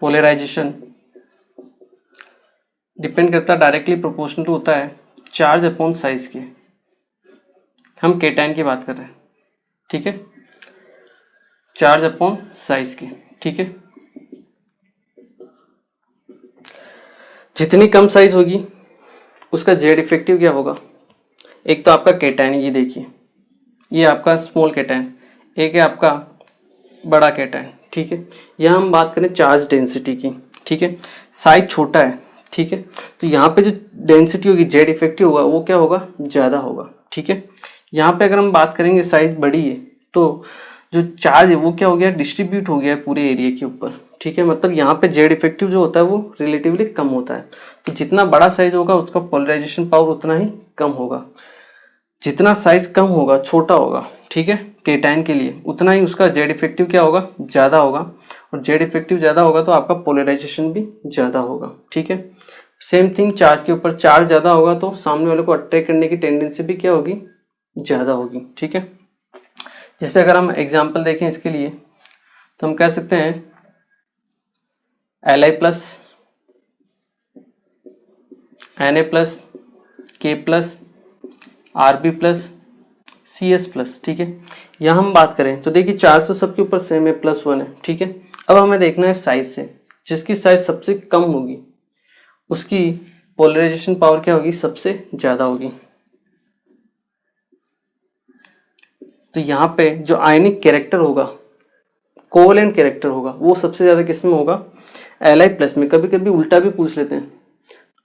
Speaker 1: पोलराइजेशन डिपेंड करता है, डायरेक्टली प्रोपोर्शनल टू होता है चार्ज अपॉन साइज के। हम केटायन की बात कर रहे हैं, ठीक है, चार्ज अपॉन साइज के, ठीक है। जितनी कम साइज होगी उसका जेड इफेक्टिव क्या होगा, एक तो आपका केटायन, ये देखिए, ये आपका स्मॉल केटायन, एक है आपका बड़ा केटायन, ठीक है। यहाँ हम बात करें चार्ज डेंसिटी की, ठीक है, साइज छोटा है, ठीक है, तो यहाँ पे जो डेंसिटी होगी, जेड इफेक्टिव होगा, वो क्या होगा, ज़्यादा होगा, ठीक है। यहाँ पे अगर हम बात करेंगे साइज बड़ी है तो जो चार्ज है वो क्या हो गया, डिस्ट्रीब्यूट हो गया है पूरे एरिया के ऊपर, ठीक है। मतलब यहाँ पे जेड इफेक्टिव जो होता है वो रिलेटिवली कम होता है। तो जितना बड़ा साइज होगा उसका पोलराइजेशन पावर उतना ही कम होगा, जितना साइज कम होगा, छोटा होगा, ठीक है, केटायन के लिए, उतना ही उसका जेड इफेक्टिव क्या होगा, ज़्यादा होगा। और जेड इफेक्टिव ज़्यादा होगा तो आपका पोलराइजेशन भी ज़्यादा होगा, ठीक है। सेम थिंग चार्ज के ऊपर, चार्ज ज़्यादा होगा तो सामने वाले को अट्रैक्ट करने की टेंडेंसी भी क्या होगी, ज़्यादा होगी, ठीक है। जैसे अगर हम एग्जाम्पल देखें इसके लिए तो हम कह सकते हैं Li plus, Na plus, K plus, Rb plus, CS plus, ठीक है। यहाँ हम बात करें तो देखिए चार्ज तो सबके ऊपर सेम है, +1 है, ठीक है। अब हमें देखना है साइज से, जिसकी साइज सबसे कम होगी उसकी पोलराइजेशन पावर क्या होगी, सबसे ज़्यादा होगी। तो यहाँ पे जो आयनिक कैरेक्टर होगा, कोवलेंट कैरेक्टर होगा, वो सबसे ज़्यादा किस में होगा, Li प्लस में। कभी कभी उल्टा भी पूछ लेते हैं,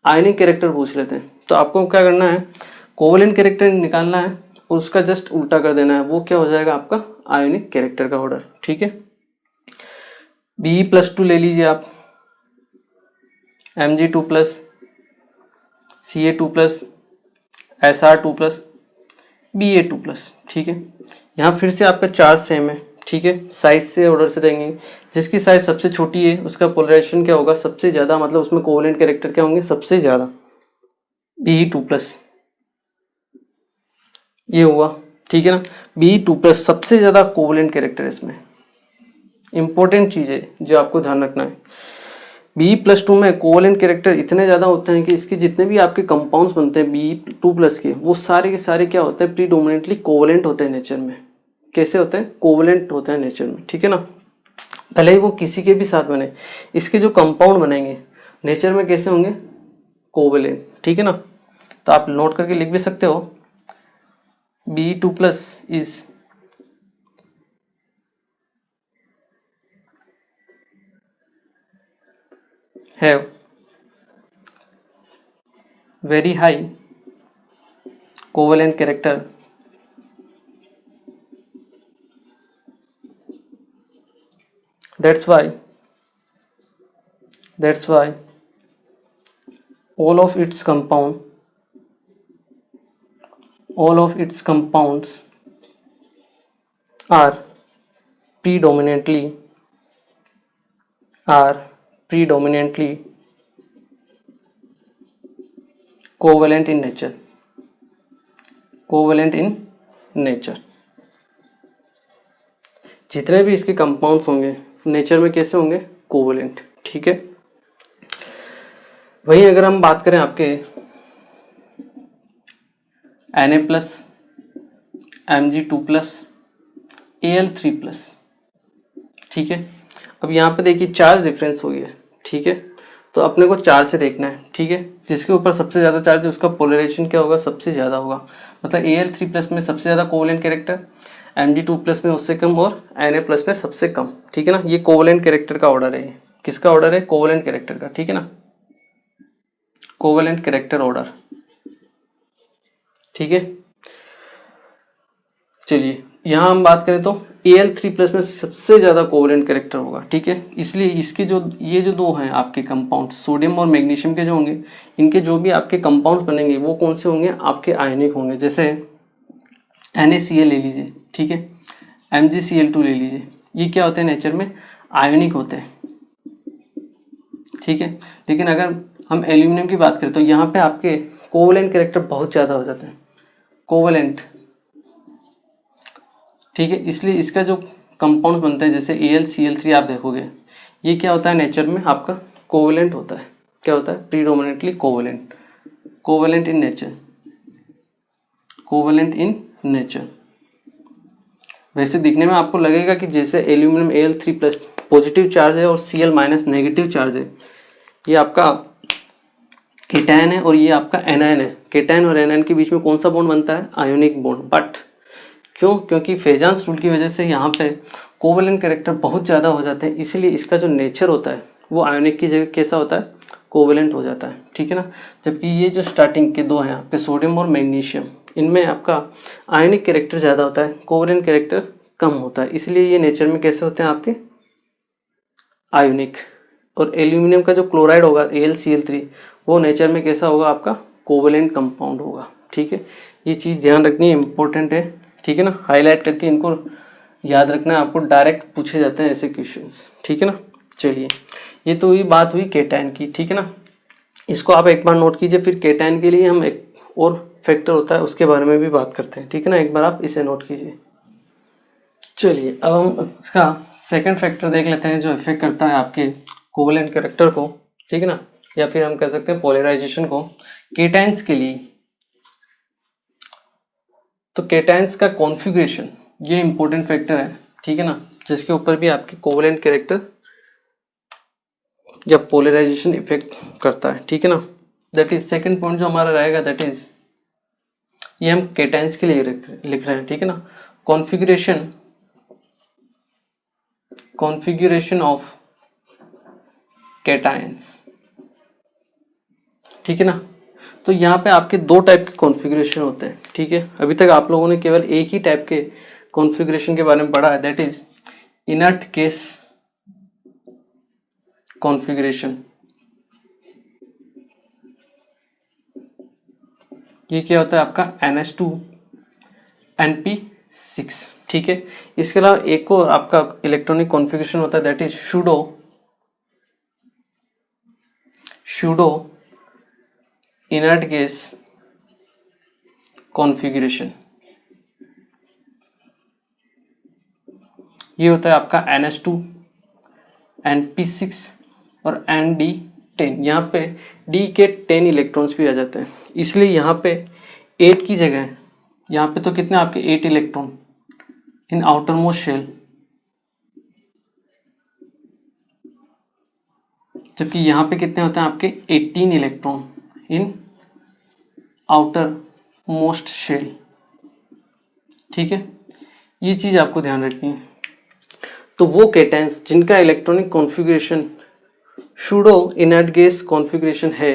Speaker 1: आयनिक कैरेक्टर पूछ लेते हैं, तो आपको क्या करना है, कोवलेंट कैरेक्टर निकालना है और उसका जस्ट उल्टा कर देना है, वो क्या हो जाएगा आपका आयनिक कैरेक्टर का ऑर्डर, ठीक है। Be+2 ले लीजिए आप, Mg2 plus, Ca2 plus, Sr2 plus, Ba2 plus, ठीक है। यहाँ फिर से आपका चार्ज सेम है, ठीक है, साइज से ऑर्डर से देंगे, जिसकी साइज सबसे छोटी है उसका पोलराइजेशन क्या होगा, सबसे ज़्यादा, मतलब उसमें कोवलेंट कैरेक्टर क्या होंगे, सबसे ज़्यादा, Be2 प्लस, ये हुआ, ठीक है ना। Be2 प्लस सबसे ज़्यादा कोवलेंट कैरेक्टर, इसमें इंपॉर्टेंट चीज़ है जो आपको ध्यान रखना है। Be+2 में कोवलेंट कैरेक्टर इतने ज़्यादा होते हैं कि इसके जितने भी आपके कंपाउंड्स बनते हैं Be2 प्लस के, वो सारे के सारे क्या होते हैं, प्रीडोमिनेटली कोवलेंट होते हैं नेचर में। कैसे होते हैं, कोवलेंट होते हैं नेचर में, ठीक है ना। भले ही वो किसी के भी साथ बने, इसके जो कंपाउंड बनेंगे नेचर में कैसे होंगे, कोवेलेंट, ठीक है ना। तो आप नोट करके लिख भी सकते हो, Be2+ is have very high covalent character that's why all of its compounds are predominantly covalent in nature, जितने भी इसके कंपाउंड्स होंगे नेचर में कैसे होंगे, कोवेलेंट, ठीक है। वहीं अगर हम बात करें आपके Na+, Mg2+, Al3+, ठीक है। अब यहाँ पे देखिए चार्ज डिफरेंस हो गया, ठीक है। तो अपने को चार्ज से देखना है, ठीक है। जिसके ऊपर सबसे ज़्यादा चार्ज है उसका पोलराइजेशन क्या होगा, सबसे ज़्यादा होगा। मतलब Al3+ में सबसे ज़्यादा कोवेलेंट कैरेक्टर, Mg2+ में उससे कम और Na+ में सबसे कम, ठीक है ना। ये कोवेलेंट कैरेक्टर का ऑर्डर है। किसका ऑर्डर है, कोवेलेंट कैरेक्टर का, ठीक है ना, कोवेलेंट कैरेक्टर ऑर्डर, ठीक है। चलिए यहाँ हम बात करें तो Al3+ में सबसे ज़्यादा कोवेलेंट कैरेक्टर होगा, ठीक है। इसलिए इसके जो ये जो दो हैं आपके कंपाउंड, सोडियम और मैग्नीशियम के जो होंगे, इनके जो भी आपके कंपाउंड्स बनेंगे वो कौन से होंगे, आपके आयनिक होंगे। जैसे NaCl ले लीजिए, ठीक है, MgCl2 ले लीजिए, ये क्या होते हैं, नेचर में आयनिक होते हैं, ठीक है। लेकिन अगर हम एल्यूमिनियम की बात करें तो यहाँ पे आपके कोवेलेंट कैरेक्टर बहुत ज़्यादा हो जाते हैं, कोवेलेंट, ठीक है। इसलिए इसका जो कंपाउंड बनते हैं जैसे AlCl3 आप देखोगे, ये क्या होता है, नेचर में आपका कोवेलेंट होता है। क्या होता है, प्रीडोमिनेंटली कोवेलेंट इन नेचर। वैसे दिखने में आपको लगेगा कि जैसे एल्यूमिनियम Al3+ पॉजिटिव चार्ज है और Cl- नेगेटिव चार्ज है। ये आपका केटायन है और ये आपका एनायन है। केटायन और एनायन के बीच में कौन सा बॉन्ड बनता है, आयोनिक बॉन्ड। बट क्यों, क्योंकि फेजांस रूल की वजह से यहाँ पे कोवेलेंट कैरेक्टर बहुत ज़्यादा हो जाते हैं, इसीलिए इसका जो नेचर होता है वो आयोनिक की जगह कैसा होता है, कोवेलेंट हो जाता है, ठीक है ना। जबकि ये जो स्टार्टिंग के दो हैं आपके सोडियम और मैग्नीशियम, इनमें आपका आयोनिक कैरेक्टर ज़्यादा होता है, कोवेलेंट कैरेक्टर कम होता है, इसलिए ये नेचर में कैसे होते हैं आपके आयोनिक। और एल्यूमिनियम का जो क्लोराइड होगा AlCl3, वो नेचर में कैसा होगा, आपका कोवेलेंट कंपाउंड होगा, ठीक है। ये चीज़ ध्यान रखनी इंपॉर्टेंट है, ठीक है ना। हाईलाइट करके इनको याद रखना है, आपको डायरेक्ट पूछे जाते हैं ऐसे क्वेश्चंस, ठीक है ना। चलिए ये तो ये बात हुई केटायन की, ठीक है ना। इसको आप एक बार नोट कीजिए, फिर केटायन के लिए हम एक और फैक्टर होता है उसके बारे में भी बात करते हैं, ठीक है ना। एक बार आप इसे नोट कीजिए। चलिए अब हम इसका सेकंड फैक्टर देख लेते हैं जो इफेक्ट करता है आपके कोवेलेंट कैरेक्टर को, ठीक है ना, या फिर हम कह सकते हैं पोलराइजेशन को केटायंस के लिए। तो केटायंस का कॉन्फ़िगरेशन ये इंपॉर्टेंट फैक्टर है, ठीक है ना, जिसके ऊपर भी आपके कोवेलेंट कैरेक्टर या पोलराइजेशन इफेक्ट करता है, ठीक है ना। दैट इज सेकंड पॉइंट जो हमारा रहेगा, दैट इज ये हम केटायंस के लिए लिख रहे हैं, ठीक है ना। कॉन्फ़िगरेशन ऑफ केटायंस, ठीक है ना। तो यहाँ पे आपके दो टाइप के कॉन्फ़िगरेशन होते हैं, ठीक है। अभी तक आप लोगों ने केवल एक ही टाइप के कॉन्फ़िगरेशन के बारे में पढ़ा है, that is inert case configuration. ये क्या होता है आपका NH2NP6, ठीक है। इसके अलावा एक और आपका इलेक्ट्रॉनिक कॉन्फ़िगरेशन होता है, that is pseudo inert gas configuration. ये होता है आपका NH2NP6 और ND10। यहाँ पे D के 10 इलेक्ट्रॉन्स भी आ जाते हैं, इसलिए यहाँ पे 8 की जगह यहाँ पे तो कितने आपके 8 electron in outermost shell, जबकि यहाँ पे कितने होते हैं आपके 18 electron in outermost shell. ठीक है, ये चीज़ आपको ध्यान रखनी है। तो वो केटायंस जिनका electronic configuration pseudo inert gas configuration है,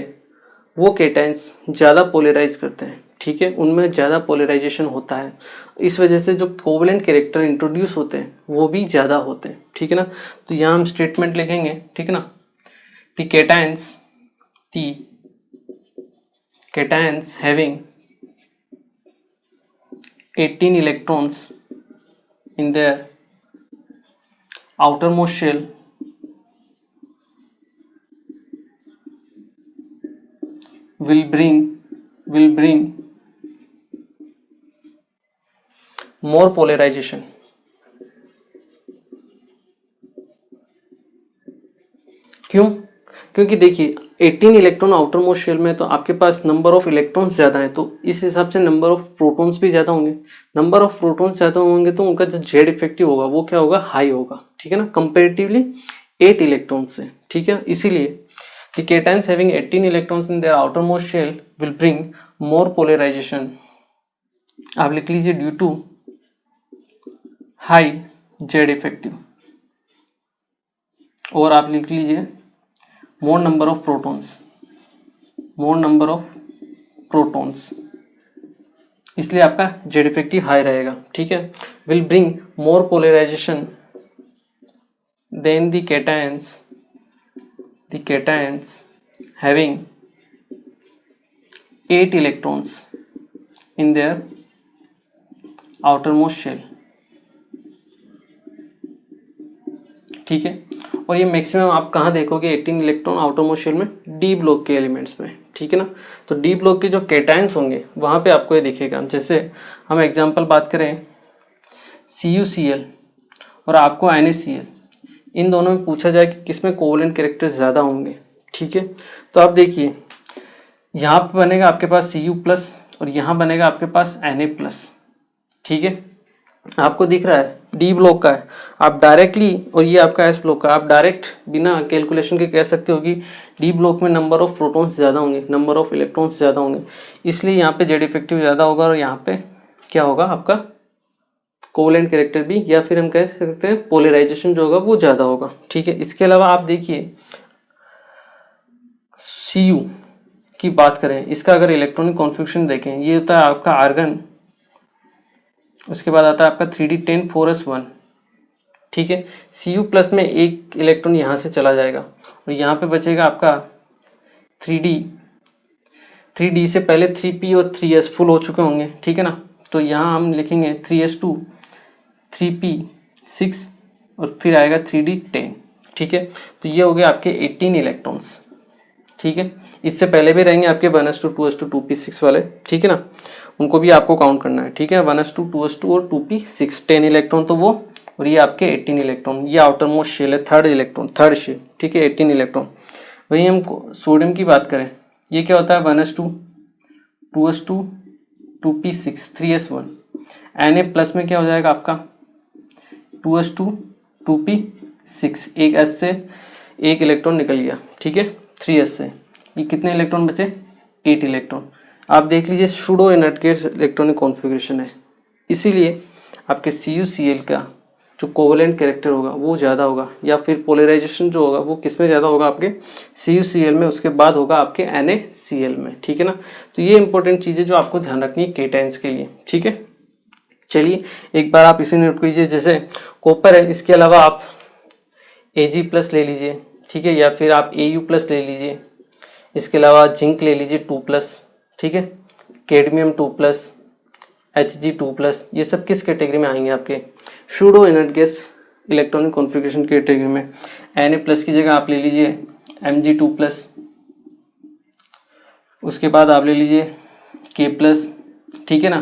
Speaker 1: वो केटायंस ज़्यादा पोलराइज करते हैं। ठीक है, उनमें ज़्यादा पोलराइजेशन होता है, इस वजह से जो कोवलेंट कैरेक्टर इंट्रोड्यूस होते हैं वो भी ज़्यादा होते हैं। ठीक है ना, तो यहाँ हम स्टेटमेंट लिखेंगे। ठीक है ना, the cations having 18 electrons in their outermost shell will bring more polarization। क्यों? क्योंकि देखिए 18 इलेक्ट्रॉन आउटर मोस्ट शेल में तो आपके पास नंबर ऑफ इलेक्ट्रॉन्स ज़्यादा है, तो इस हिसाब से नंबर ऑफ प्रोटॉन्स भी ज़्यादा होंगे। नंबर ऑफ प्रोटॉन्स ज़्यादा होंगे तो उनका जो जेड इफेक्टिव होगा वो क्या होगा, हाई होगा। ठीक है ना, कंपेरेटिवली 8 इलेक्ट्रॉन से। ठीक है, इसीलिए the cations having 18 electrons in their outermost shell will bring more polarization. आप लिख लीजिए due to high Z effective, और आप लिख लीजिए more number of protons, इसलिए आपका जेड इफेक्टिव हाई रहेगा। ठीक है, will bring more polarization than the cations having 8 electrons in their outermost shell. ठीक है, और ये मैक्सिमम आप कहाँ देखोगे, 18 इलेक्ट्रॉन आउटर मोस्ट शेल में डी ब्लॉक के एलिमेंट्स में। ठीक है ना, तो डी ब्लॉक के जो केटायंस होंगे वहाँ पे आपको ये दिखेगा। जैसे हम एग्जांपल बात करें CuCl और आपको NaCl, इन दोनों में पूछा जाए कि किसमें कोवलेंट कैरेक्टर्स ज़्यादा होंगे। ठीक है, तो आप देखिए यहाँ पे बनेगा आपके पास Cu+ और यहाँ बनेगा आपके पास Na+। ठीक है, आपको दिख रहा है डी ब्लॉक का है, आप डायरेक्टली, और ये आपका एस ब्लॉक का, आप डायरेक्ट बिना कैलकुलेशन के कह सकते हो कि डी ब्लॉक में नंबर ऑफ प्रोटॉन्स ज़्यादा होंगे, नंबर ऑफ इलेक्ट्रॉन्स ज़्यादा होंगे, इसलिए यहाँ पे जेड इफेक्टिव ज़्यादा होगा और यहाँ पे क्या होगा आपका कोवलेंट कैरेक्टर भी, या फिर हम कह सकते हैं पोलराइजेशन जो होगा वो ज़्यादा होगा। ठीक है, इसके अलावा आप देखिए Cu की बात करें, इसका अगर इलेक्ट्रॉनिक कॉन्फ़िगरेशन देखें, ये होता है आपका आर्गन, उसके बाद आता है आपका 3d10 4s1। ठीक है, Cu+ में एक इलेक्ट्रॉन यहाँ से चला जाएगा और यहाँ पे बचेगा आपका 3d से पहले 3p और 3s फुल हो चुके होंगे। ठीक है ना, तो यहाँ हम लिखेंगे 3s2 3p6 और फिर आएगा 3d10। ठीक है, तो ये हो गए आपके 18 इलेक्ट्रॉन्स। ठीक है, इससे पहले भी रहेंगे आपके 1s2 2s2 2p6 वाले। ठीक है ना, उनको भी आपको काउंट करना है। ठीक है, 1s2 2s2 और 2p6 10 इलेक्ट्रॉन तो वो, और ये आपके 18 इलेक्ट्रॉन, ये आउटर मोस्ट शेल है, थर्ड शेल। ठीक है, 18 इलेक्ट्रॉन। वही हम सोडियम की बात करें, ये क्या होता है 1s2 2s2 2p6 3s1। Na+ में क्या हो जाएगा आपका 2s2 2p6, एक s से एक इलेक्ट्रॉन निकल गया। ठीक है, 3s से ये कितने इलेक्ट्रॉन बचे, 8 इलेक्ट्रॉन। आप देख लीजिए pseudo inert gas electronic configuration है, इसीलिए आपके CuCl का जो कोवलेंट कैरेक्टर होगा वो ज़्यादा होगा, या फिर पोलराइजेशन जो होगा वो किस में ज़्यादा होगा, आपके CuCl में, उसके बाद होगा आपके NaCl में। ठीक है ना, तो ये इंपॉर्टेंट चीज़ें जो आपको ध्यान रखनी है केटायंस के लिए। ठीक है, चलिए एक बार आप इसे नोट कीजिए। जैसे कॉपर है, इसके अलावा आप Ag+ ले लीजिए। ठीक है, या फिर आप Au+ ले लीजिए, इसके अलावा जिंक ले लीजिए 2+। ठीक है, कैडमियम 2+, Hg2+, ये सब किस कैटेगरी में आएंगे, आपके pseudo inert gas electronic configuration category में। Na+ की जगह आप ले लीजिए Mg2+, उसके बाद आप ले लीजिए K+। ठीक है ना,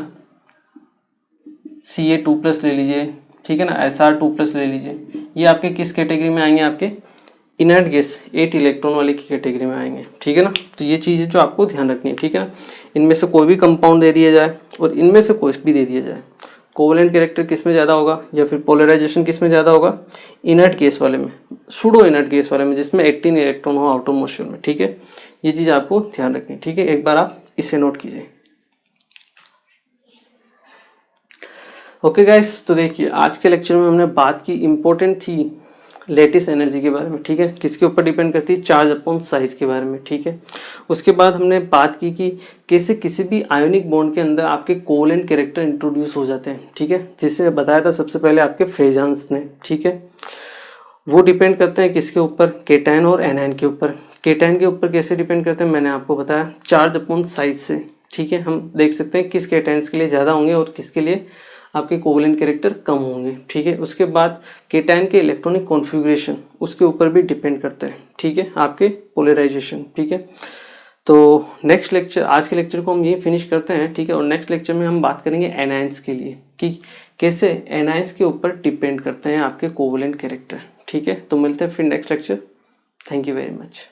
Speaker 1: Ca2+ ले लीजिए। ठीक है ना, Sr2+ ले लीजिए। ये आपके किस कैटेगरी में आएंगे, आपके इनर्ट गैस 8 इलेक्ट्रॉन वाले की कैटेगरी में आएंगे। ठीक है ना, तो ये चीज़ें जो आपको ध्यान रखनी है। ठीक है ना, इनमें से कोई भी कंपाउंड दे दिया जाए और इनमें से कोई भी दे दिया जाए, कोवेलेंट कैरेक्टर किस में ज़्यादा होगा या फिर पोलराइजेशन किस में ज़्यादा होगा, इनर्ट केस वाले में, सूडो इनर्ट केस वाले में जिसमें 18 इलेक्ट्रॉन हो आउटर मोशन में, ठीक है। ये चीज़ आपको ध्यान रखनी है, ठीक है, एक बार आप इसे नोट कीजिए। ओके गाइस, तो देखिए आज के लेक्चर में हमने बात की इम्पोर्टेंट थी लेटिस एनर्जी के बारे में, ठीक है, किसके ऊपर डिपेंड करती है, चार्ज अपॉन साइज के बारे में, ठीक है। उसके बाद हमने बात की कि कैसे किसी भी आयोनिक बॉन्ड के अंदर आपके कोवेलेंट कैरेक्टर इंट्रोड्यूस हो जाते हैं, ठीक है, जिसे बताया था सबसे पहले आपके फेजांस ने, ठीक है। वो डिपेंड करते हैं किसके ऊपर, केटायन और एनायन के ऊपर। केटायन के ऊपर कैसे डिपेंड करते हैं, मैंने आपको बताया चार्ज अपॉन साइज से, ठीक है। हम देख सकते हैं किस केटायंस के लिए ज़्यादा होंगे और किसके लिए आपके कोवेलेंट कैरेक्टर कम होंगे, ठीक है। उसके बाद केटायन के इलेक्ट्रॉनिक कॉन्फ़िगरेशन उसके ऊपर भी डिपेंड करते हैं, ठीक है, आपके पोलराइजेशन, ठीक है। तो नेक्स्ट लेक्चर, आज के लेक्चर को हम यही फिनिश करते हैं, ठीक है। और नेक्स्ट लेक्चर में हम बात करेंगे एनायंस के लिए कि कैसे एनायंस के ऊपर डिपेंड करते हैं आपके कोवेलेंट कैरेक्टर, ठीक है। तो मिलते हैं फिर next lecture. Thank you very much.